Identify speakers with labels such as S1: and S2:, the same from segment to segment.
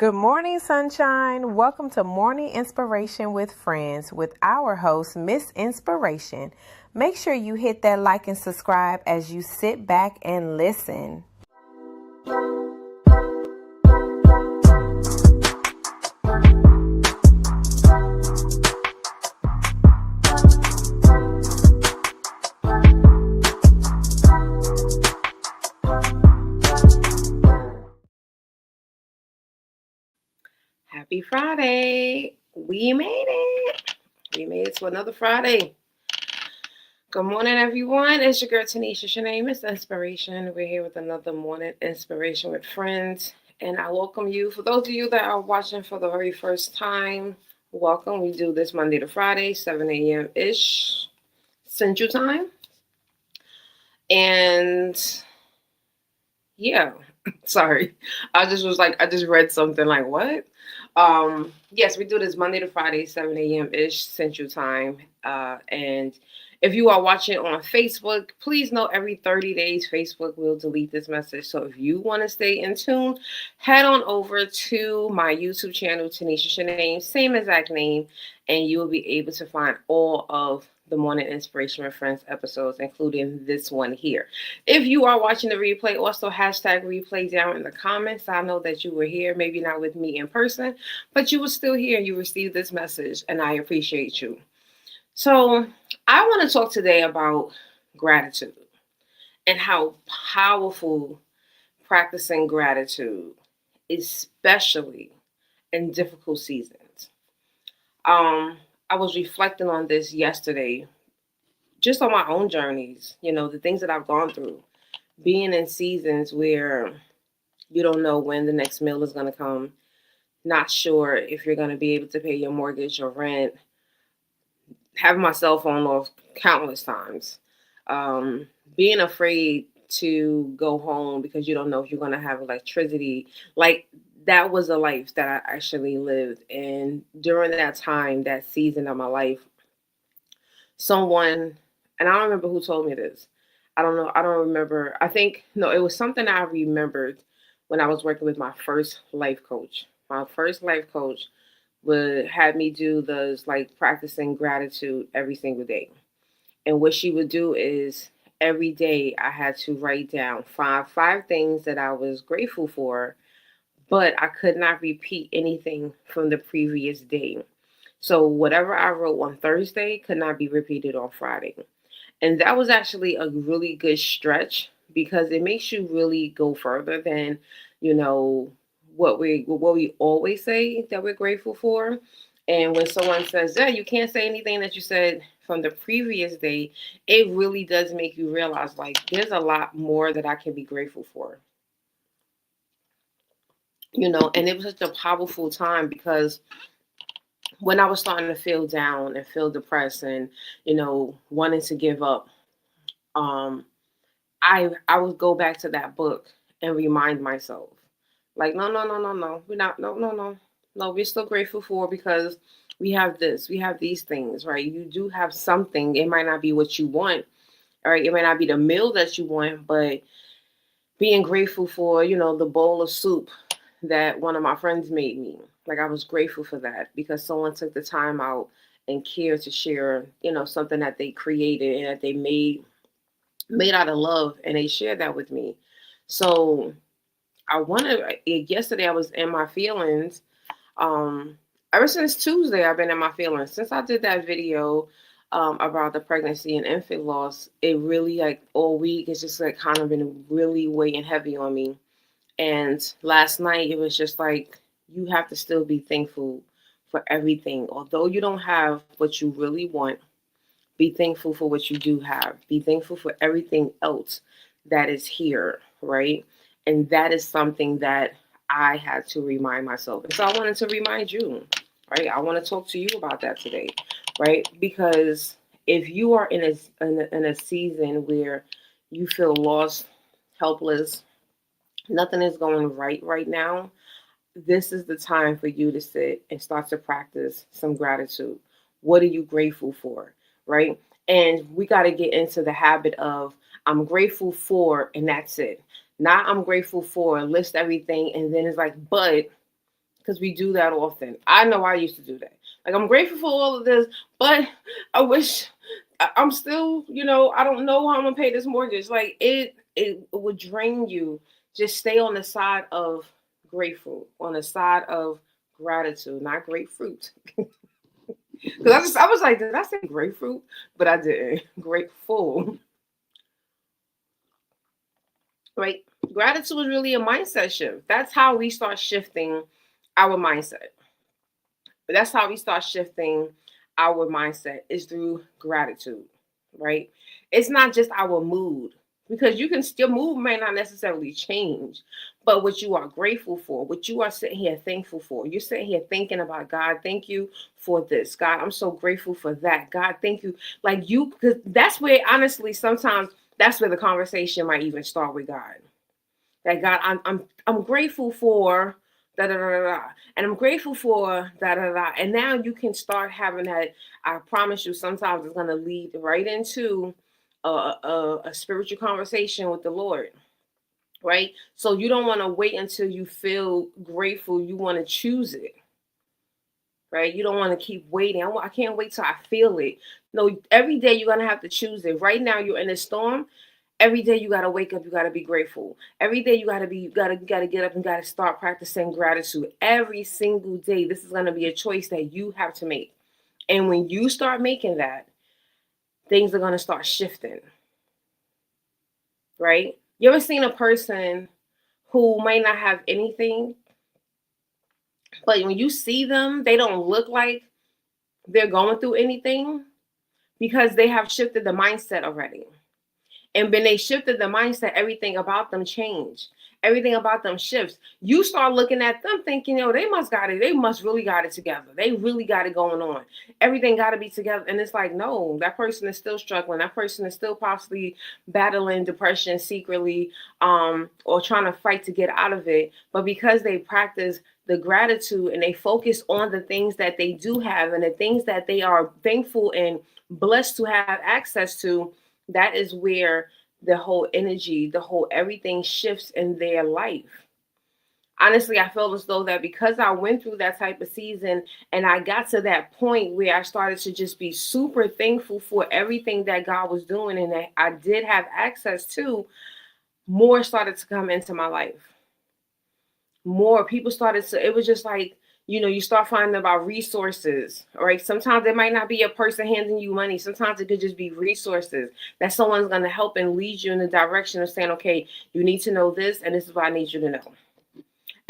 S1: Good morning, sunshine. Welcome to Morning Inspiration with Friends with our host, Miss Inspiration. Make sure you hit that like and subscribe as you sit back and listen.
S2: Happy Friday. We made it. We made it to another Friday. Good morning, everyone. It's your girl Tanisha. Your name is Inspiration. We're here with another morning inspiration with friends. And I welcome you. For those of you that are watching for the very first time, welcome. We do this Monday to Friday, 7 a.m.-ish Central Time. And yeah, sorry. I just read something like, what? Yes, we do this Monday to Friday, 7 a.m.-ish Central Time. And if you are watching on Facebook, please know every 30 days, Facebook will delete this message. So if you want to stay in tune, head on over to my YouTube channel, Tanisha Shanae, same exact name, and you will be able to find all of the Morning Inspiration with Friends episodes, including this one here. If you are watching the replay, also hashtag replay down in the comments. I know that you were here, maybe not with me in person, but you were still here and you received this message, and I appreciate you. So I want to talk today about gratitude and how powerful practicing gratitude, especially in difficult seasons. I was reflecting on this yesterday, just on my own journeys, the things that I've gone through, being in seasons where you don't know when the next meal is going to come, not sure if you're going to be able to pay your mortgage or rent, having my cell phone off countless times, being afraid to go home because you don't know if you're going to have electricity. Like, that was a life that I actually lived. And during that time, that season of my life, someone, and I don't remember who told me this. I don't know. I don't remember. I think, no, it was something I remembered when I was working with my first life coach. My first life coach would have me do those, like, practicing gratitude every single day. And what she would do is every day I had to write down five things that I was grateful for, but I could not repeat anything from the previous day. So whatever I wrote on Thursday could not be repeated on Friday. And that was actually a really good stretch because it makes you really go further than, you know, what we always say that we're grateful for. And when someone says, yeah, you can't say anything that you said from the previous day, it really does make you realize, like, there's a lot more that I can be grateful for. And it was such a powerful time because when I was starting to feel down and feel depressed and, wanting to give up, um, I would go back to that book and remind myself, like, no, no, no, no, no, we're not, no, no, no, no, we're still grateful for because we have this, we have these things, right? You do have something. It might not be what you want, right? It might not be the meal that you want, but being grateful for, the bowl of soup that one of my friends made me. Like, I was grateful for that because someone took the time out and cared to share, something that they created and that they made out of love, and they shared that with me. So I wanted, yesterday I was in my feelings. Ever since Tuesday, I've been in my feelings. Since I did that video about the pregnancy and infant loss, it really, like, all week, it's just like kind of been really weighing heavy on me. And last night, it was just like, you have to still be thankful for everything. Although you don't have what you really want, be thankful for what you do have. Be thankful for everything else that is here, right? And that is something that I had to remind myself. And so I wanted to remind you, right? I want to talk to you about that today, right? Because if you are in a season where you feel lost, helpless, nothing is going right now, this is the time for you to sit and start to practice some gratitude. What are you grateful for? Right? And we got to get into the habit of, I'm grateful for, and that's it. Not I'm grateful for, list everything, and then it's like, but because we do that often. I know I used to do that. Like, I'm grateful for all of this, but I wish I'm still, I don't know how I'm gonna pay this mortgage. Like, it would drain you. Just stay on the side of grateful, on the side of gratitude, not grapefruit. Because I was like, did I say grapefruit? But I didn't. Grateful, right? Gratitude is really a mindset shift. That's how we start shifting our mindset. That's how we start shifting our mindset is through gratitude, right? It's not just our mood, because your mood may not necessarily change, but what you are grateful for, what you are sitting here thankful for, you're sitting here thinking about, God, thank you for this. God, I'm so grateful for that. God, thank you. Like, because that's where, honestly, sometimes that's where the conversation might even start with God. That, God, I'm grateful for da da da da, and I'm grateful for da da da. And now you can start having that. I promise you, sometimes it's gonna lead right into a spiritual conversation with the Lord, right? So you don't want to wait until you feel grateful. You want to choose it, right? You don't want to keep waiting. I can't wait till I feel it. No, every day you're gonna have to choose it. Right now you're in a storm. Every day you gotta wake up, you gotta be grateful. Every day you gotta get up and gotta start practicing gratitude. Every single day, this is gonna be a choice that you have to make. And when you start making that, things are gonna start shifting, right? You ever seen a person who might not have anything, but when you see them, they don't look like they're going through anything because they have shifted the mindset already. And when they shifted the mindset, everything about them changed. Everything about them shifts. You start looking at them thinking, they must got it. They must really got it together. They really got it going on. Everything got to be together. And it's like, no, that person is still struggling. That person is still possibly battling depression secretly, or trying to fight to get out of it. But because they practice the gratitude and they focus on the things that they do have and the things that they are thankful and blessed to have access to, that is where the whole energy, the whole everything shifts in their life. Honestly, I feel as though that because I went through that type of season and I got to that point where I started to just be super thankful for everything that God was doing and that I did have access to, more started to come into my life. More people started to, it was just like, you start finding about resources, right? Sometimes it might not be a person handing you money. Sometimes it could just be resources that someone's going to help and lead you in the direction of saying, okay, you need to know this, and this is what I need you to know.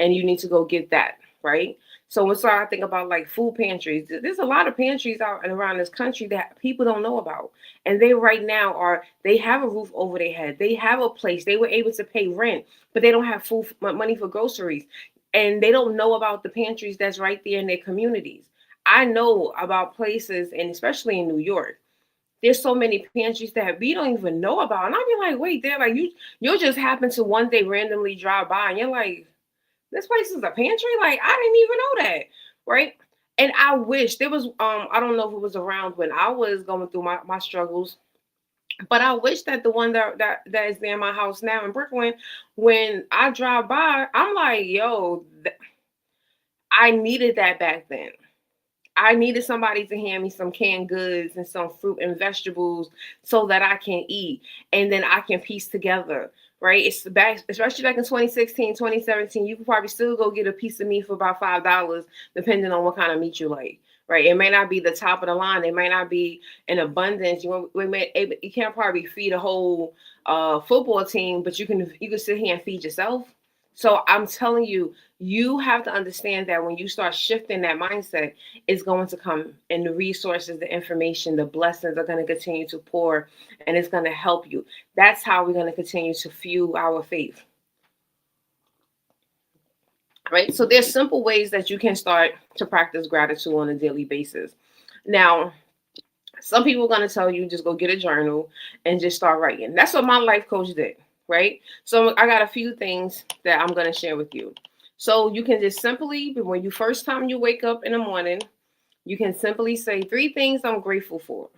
S2: And you need to go get that, right? So when I think about like food pantries, there's a lot of pantries out and around this country that people don't know about. And they right now they have a roof over their head. They have a place. They were able to pay rent, but they don't have food money for groceries. And they don't know about the pantries that's right there in their communities. I know about places, and especially in New York, there's so many pantries that we don't even know about. And I'll be like, wait, they're like, you'll just happen to one day randomly drive by and you're like, this place is a pantry? Like, I didn't even know that. Right. And I wish there was, I don't know if it was around when I was going through my struggles, but I wish that the one that is near my house now in Brooklyn, when I drive by, I'm like, yo, I needed that back then. I needed somebody to hand me some canned goods and some fruit and vegetables so that I can eat and then I can piece together, right? It's back, especially back in 2016, 2017, you could probably still go get a piece of meat for about $5, depending on what kind of meat you like, right? It may not be the top of the line. It may not be in abundance. You can't probably feed a whole football team, but you can sit here and feed yourself. So I'm telling you, you have to understand that when you start shifting that mindset, it's going to come, and the resources, the information, the blessings are going to continue to pour, and it's going to help you. That's how we're going to continue to fuel our faith. Right? So there's simple ways that you can start to practice gratitude on a daily basis. Now, some people are going to tell you just go get a journal and just start writing. That's what my life coach did. Right? So I got a few things that I'm going to share with you. So you can just simply, when you first time you wake up in the morning, you can simply say 3 things I'm grateful for.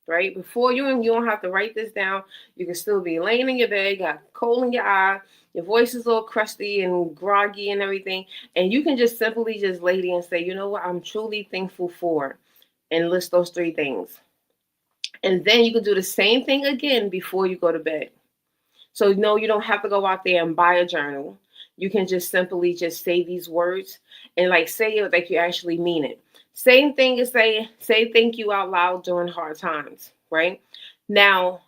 S2: right? Before you don't have to write this down. You can still be laying in your bed, got coal in your eye, your voice is all crusty and groggy and everything, and you can just simply just lay there and say, you know what, I'm truly thankful for, and list those three things. And then you can do the same thing again before you go to bed. So no, you don't have to go out there and buy a journal. You can just simply just say these words and like say it like you actually mean it. Same thing as say thank you out loud during hard times, right? Now,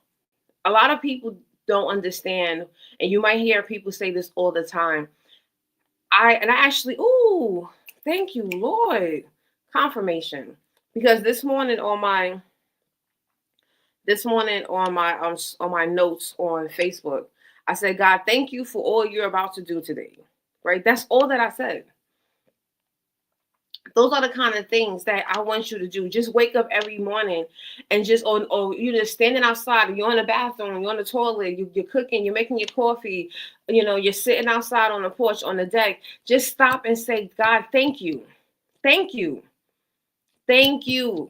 S2: a lot of people don't understand, and you might hear people say this all the time. I actually, ooh, thank you, Lord. Confirmation. Because this morning on my notes on Facebook, I said, God, thank you for all you're about to do today. Right? That's all that I said. Those are the kind of things that I want you to do. Just wake up every morning and just on, or you're just standing outside, you're in the bathroom, you're on the toilet, you're cooking, you're making your coffee, you're sitting outside on the porch, on the deck. Just stop and say, God, thank you. Thank you. Thank you.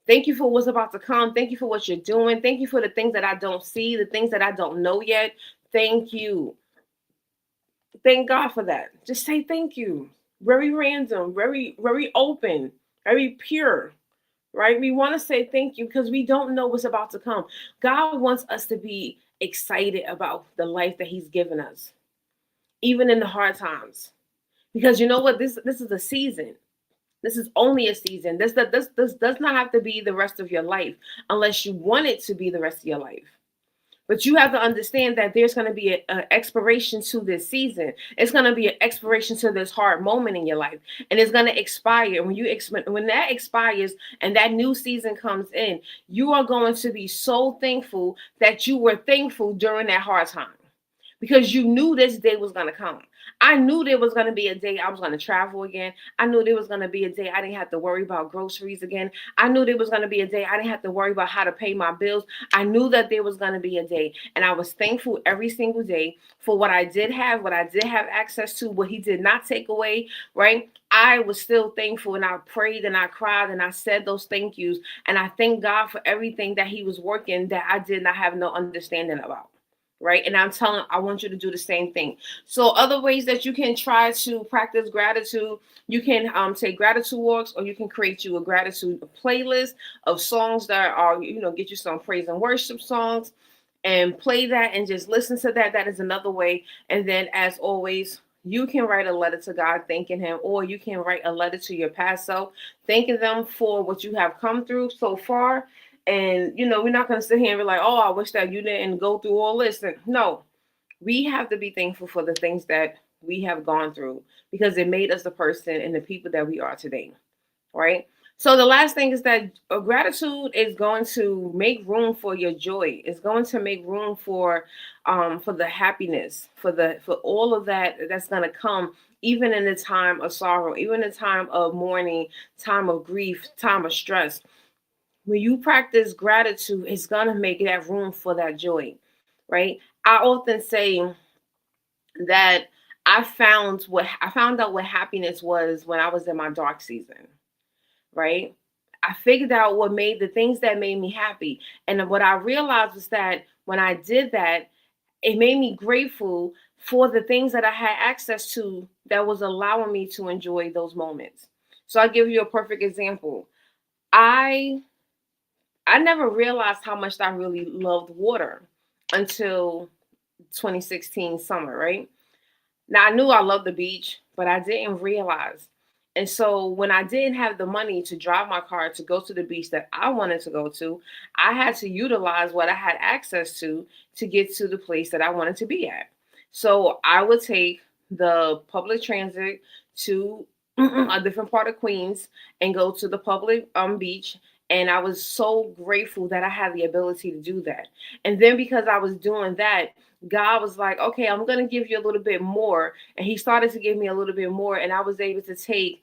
S2: Thank you for what's about to come. Thank you for what you're doing. Thank you for the things that I don't see, the things that I don't know yet. Thank you. Thank God for that. Just say thank you. Very random, very, very open, very pure, right? We want to say thank you because we don't know what's about to come. God wants us to be excited about the life that He's given us, even in the hard times. Because you know what? This is a season. This is only a season. This does not have to be the rest of your life unless you want it to be the rest of your life. But you have to understand that there's going to be an expiration to this season. It's going to be an expiration to this hard moment in your life, and it's going to expire. When that expires and that new season comes in, you are going to be so thankful that you were thankful during that hard time, because you knew this day was going to come. I knew there was going to be a day I was going to travel again. I knew there was going to be a day I didn't have to worry about groceries again. I knew there was going to be a day I didn't have to worry about how to pay my bills. I knew that there was going to be a day, and I was thankful every single day for what I did have, what I did have access to, what He did not take away, right? I was still thankful, and I prayed and I cried and I said those thank yous, and I thank God for everything that He was working that I did not have no understanding about. Right. And I want you to do the same thing. So other ways that you can try to practice gratitude, you can take gratitude walks, or you can create you a gratitude playlist of songs that are, get you some praise and worship songs and play that and just listen to that. That is another way. And then, as always, you can write a letter to God thanking Him, or you can write a letter to your past self, thanking them for what you have come through so far. And, we're not going to sit here and be like, oh, I wish that you didn't go through all this. And no, we have to be thankful for the things that we have gone through, because it made us the person and the people that we are today. Right. So the last thing is that gratitude is going to make room for your joy. It's going to make room for the happiness, for all of that that's going to come, even in the time of sorrow, even in the time of mourning, time of grief, time of stress. When you practice gratitude, it's going to make that room for that joy, right? I often say that I found out what happiness was when I was in my dark season, right? I figured out what made the things that made me happy. And what I realized was that when I did that, it made me grateful for the things that I had access to that was allowing me to enjoy those moments. So I'll give you a perfect example. I I never realized how much I really loved water until 2016 summer, right? Now I knew I loved the beach, but I didn't realize. And so when I didn't have the money to drive my car to go to the beach that I wanted to go to, I had to utilize what I had access to get to the place that I wanted to be at. So I would take the public transit to a different part of Queens and go to the public beach. And I was so grateful that I had the ability to do that. And then because I was doing that, God was like, okay, I'm going to give you a little bit more. And He started to give me a little bit more. And I was able to take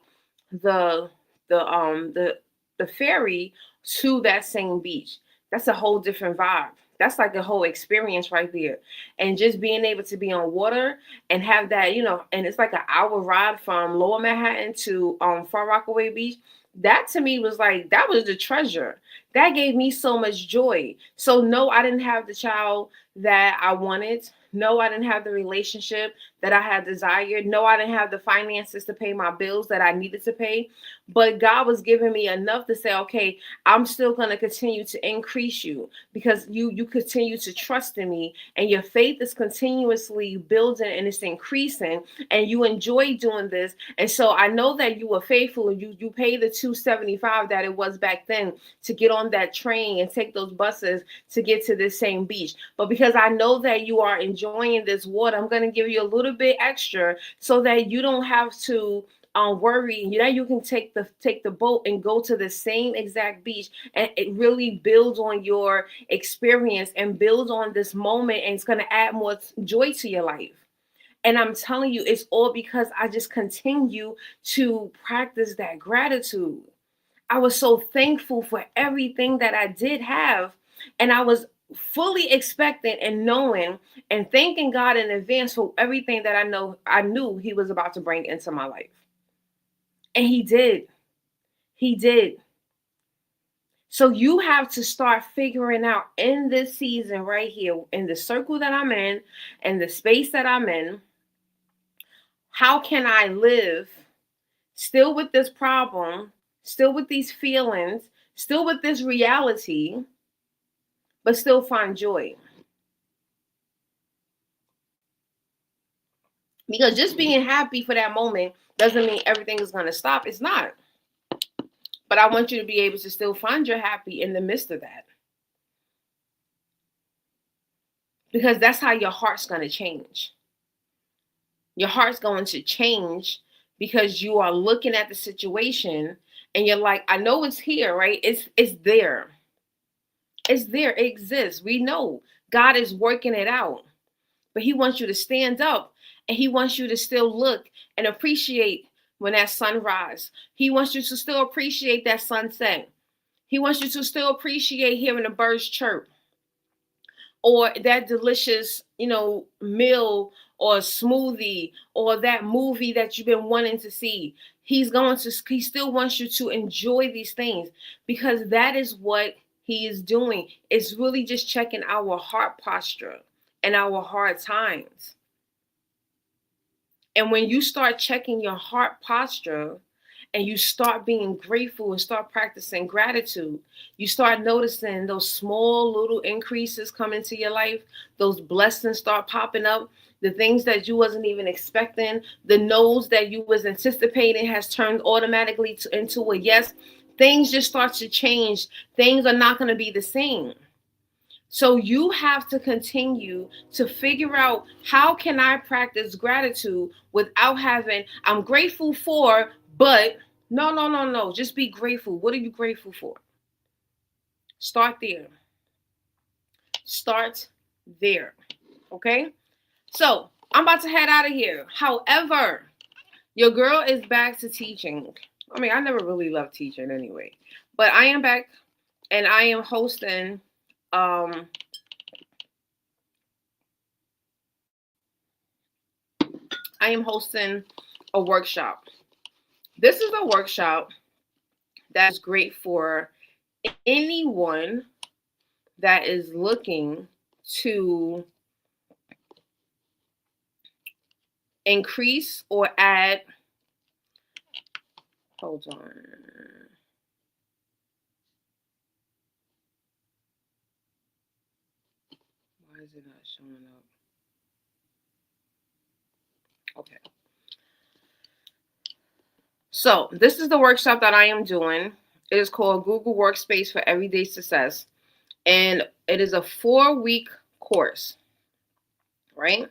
S2: the the um the the ferry to that same beach. That's a whole different vibe. That's like a whole experience right there. And just being able to be on water and have that, and it's like an hour ride from Lower Manhattan to Far Rockaway Beach. That to me was like, that was the treasure. That gave me so much joy. So no, I didn't have the child that I wanted. No, I didn't have the relationship that I had desired. No, I didn't have the finances to pay my bills that I needed to pay. But God was giving me enough to say, okay, I'm still going to continue to increase you because you continue to trust in me, and your faith is continuously building and it's increasing, and you enjoy doing this. And so I know that you were faithful, and you pay the $275 that it was back then to get on that train and take those buses to get to this same beach. But because I know that you are enjoying this water, I'm going to give you a little bit extra so that you don't have to worry. You know, you can take the boat and go to the same exact beach, and it really builds on your experience and builds on this moment, and it's going to add more joy to your life. And I'm telling you, it's all because I just continue to practice that gratitude. I was so thankful for everything that I did have, and I was fully expecting and knowing and thanking God in advance for everything that I knew He was about to bring into my life. And He did. He did. So you have to start figuring out in this season right here, in the circle that I'm in, and the space that I'm in, how can I live still with this problem, still with these feelings, still with this reality, but still find joy? Because just being happy for that moment doesn't mean everything is going to stop. It's not. But I want you to be able to still find your happy in the midst of that. Because that's how your heart's going to change. Your heart's going to change because you are looking at the situation and you're like, I know it's here, right? It's there. It's there. It exists. We know God is working it out. But He wants you to stand up, and He wants you to still look and appreciate when that sunrise. He wants you to still appreciate that sunset. He wants you to still appreciate hearing the birds chirp, or that delicious, meal or smoothie, or that movie that you've been wanting to see. He still wants you to enjoy these things, because that is what He is doing. It's really just checking our heart posture and our hard times. And when you start checking your heart posture and you start being grateful and start practicing gratitude, you start noticing those small little increases come into your life. Those blessings start popping up. The things that you wasn't even expecting, the no's that you was anticipating has turned automatically into a yes. Things just start to change. Things are not going to be the same. So you have to continue to figure out, how can I practice gratitude without having, I'm grateful for, but no. Just be grateful. What are you grateful for? Start there. Start there. Okay? So I'm about to head out of here. However, your girl is back to teaching. I mean, I never really loved teaching anyway, but I am back, and I am hosting I am hosting a workshop. This is a workshop that's great for anyone that is looking to increase or add. Hold on. Why is it not showing up? Okay. So this is the workshop that I am doing. It is called Google Workspace for Everyday Success. And it is a 4-week course, right?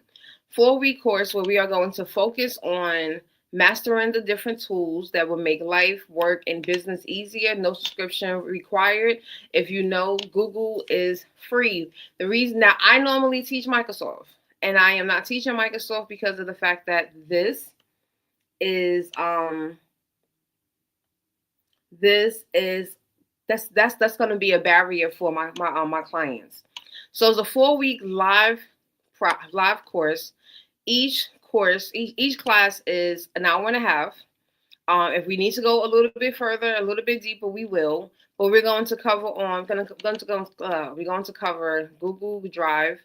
S2: 4-week course where we are going to focus on mastering the different tools that will make life, work, and business easier. No subscription required. If you know, Google is free. The reason that I normally teach Microsoft, and I am not teaching Microsoft because of the fact that this is that's going to be a barrier for my clients. So it's a 4-week live course. Each class is an hour and a half. If we need to go a little bit further, a little bit deeper, we will. But we're going to cover on we're going to cover Google Drive,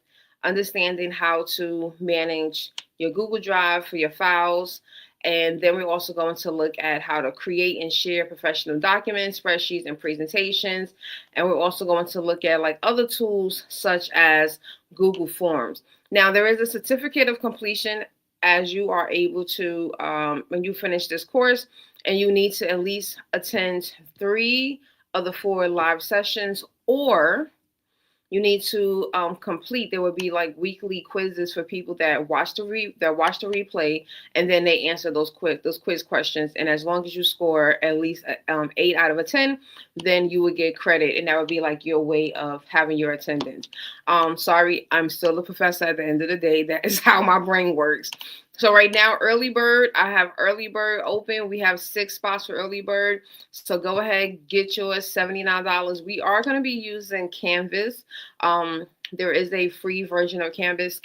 S2: understanding how to manage your Google Drive for your files. And then we're also going to look at how to create and share professional documents, spreadsheets, and presentations. And we're also going to look at like other tools such as Google Forms. Now, there is a certificate of completion as you are able to, when you finish this course, and you need to at least attend 3 of the 4 live sessions, or you need to complete. There will be like weekly quizzes for people that watch the replay, and then they answer those quiz questions. And as long as you score at least 8 out of 10, then you would get credit, and that would be like your way of having your attendance. Sorry, I'm still a professor at the end of the day. That is how my brain works. So right now, early bird, I have early bird open. We have 6 spots for early bird. So go ahead, get yours, $79. We are going to be using Canvas. There is a free version of Canvas,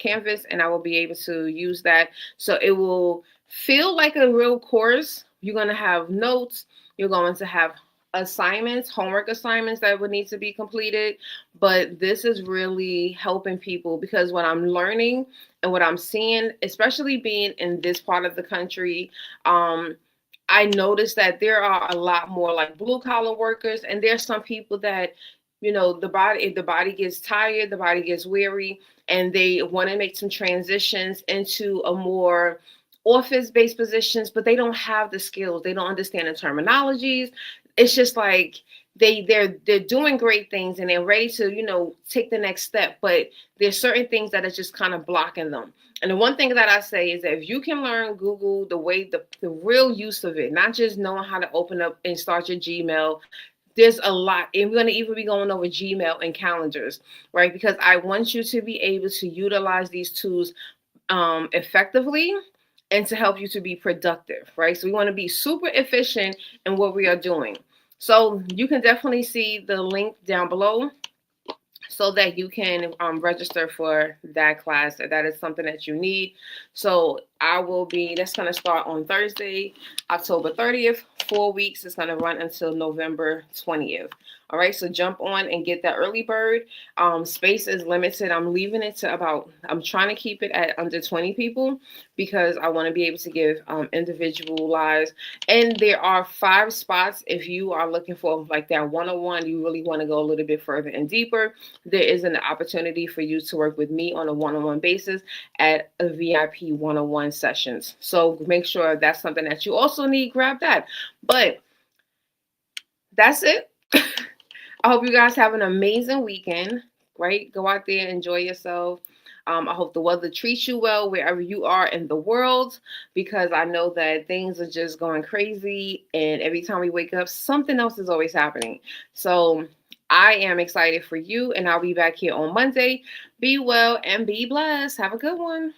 S2: and I will be able to use that. So it will feel like a real course. You're going to have notes. You're going to have assignments, homework assignments that would need to be completed. But this is really helping people, because what I'm learning and what I'm seeing, especially being in this part of the country, I noticed that there are a lot more like blue collar workers, and there's some people that, if the body gets tired, the body gets weary, and they want to make some transitions into a more office-based positions, but they don't have the skills. They don't understand the terminologies. It's just like they're doing great things and they're ready to, take the next step, but there's certain things that are just kind of blocking them. And the one thing that I say is that if you can learn Google, the real use of it, not just knowing how to open up and start your Gmail, there's a lot. And we're going to even be going over Gmail and calendars, right? Because I want you to be able to utilize these tools effectively and to help you to be productive, right? So we want to be super efficient in what we are doing. So you can definitely see the link down below so that you can register for that class. That is something that you need. So that's going to start on Thursday, October 30th, 4 weeks. It's going to run until November 20th. All right, so jump on and get that early bird. Space is limited. I'm trying to keep it at under 20 people because I want to be able to give individualized. And there are 5 spots if you are looking for like that one-on-one, you really want to go a little bit further and deeper. There is an opportunity for you to work with me on a one-on-one basis at a VIP one-on-one sessions. So make sure that's something that you also need, grab that. But that's it. I hope you guys have an amazing weekend, right? Go out there, enjoy yourself. I hope the weather treats you well wherever you are in the world, because I know that things are just going crazy, and every time we wake up, something else is always happening. So I am excited for you, and I'll be back here on Monday. Be well and be blessed. Have a good one.